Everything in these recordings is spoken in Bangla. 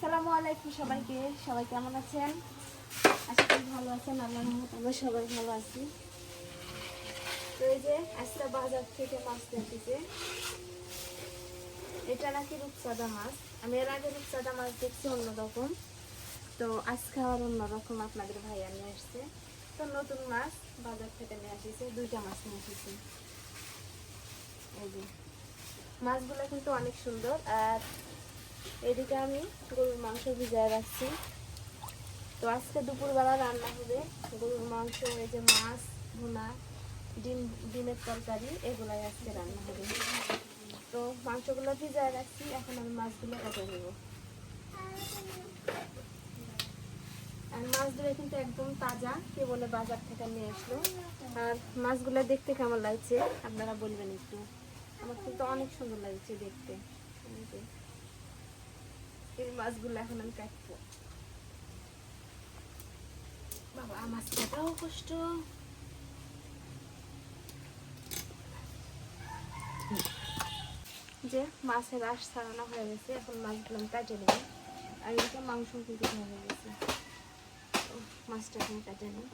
আসসালামু আলাইকুম সবাইকে। সবাই কেমন আছেন? আশা করি ভালো আছেন। আল্লাহর রহমতে আমরা সবাই ভালো আছি। তো এই যে আজকে বাজার থেকে মাছ দেখতেছে, এটা নাকি রূপচাঁদা মাছ। আমি এর আগে রূপচাঁদা মাছ দেখছি অন্যরকম, তো আজকে আবার অন্যরকম আপনাদের ভাইয়া নিয়ে আসছে। তো নতুন মাছ বাজার থেকে নিয়ে আসছে, দুইটা মাছ নিয়ে আসছে। এই যে মাছগুলো কিন্তু অনেক সুন্দর। আর এদিকে আমি গরুর মাংস ভিজায় রাখছি। তো আজকে দুপুরবেলা রান্না হবে গরুর মাংস, এই যে মাছ ভুনা, ডিমের তরকারি, এগুলাই আজকে রান্না হবে। তো মাংসগুলো ভিজায় রাখছি, এখন আমি মাছগুলো কেটে নেব। আর মাছগুলো কিন্তু একদম তাজা, কে বলে বাজার থেকে নিয়ে আসলো। আর মাছগুলো দেখতে কেমন লাগছে আপনারা বলবেন একটু। আমার কিন্তু অনেক সুন্দর লাগছে দেখতে। এই মাছগুলো এখন আমি কাটবো। বাবা মাছ কাটাও কষ্ট। যে মাছের আঁশ ছাড়ানো হয়ে গেছে, এখন মাছগুলো আমি কাটে নেব। আর এটা মাংস কিন্তু হয়ে গেছে, মাছটা এখন কাটে নেব।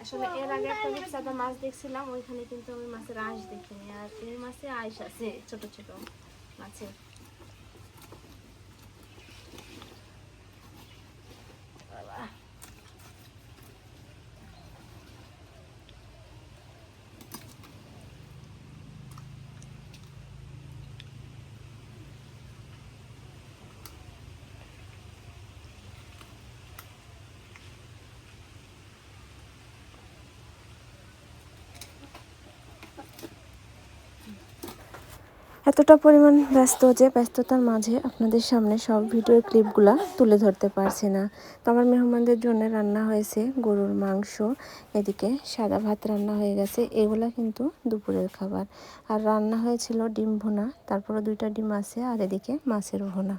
আসলে এর আগে একটা রূপচাঁদা মাছ দেখছিলাম, ওইখানে কিন্তু আমি মাছের আঁশ দেখিনি। আর এই মাছে আঁশ আছে ছোট ছোট মাছের। এতটা পরিমাণ ব্যস্ত যে ব্যস্ততার মাঝে আপনাদের সামনে সব ভিডিওর ক্লিপগুলা তুলে ধরতে পারছি না। তো আমার মেহমানদের জন্য রান্না হয়েছে গরুর মাংস, এদিকে সাদা ভাত রান্না হয়ে গেছে। এগুলা কিন্তু দুপুরের খাবার। আর রান্না হয়েছিল ডিম ভুনা, তারপরে 2টা ডিম আছে, আর এদিকে মাছের ভুনা।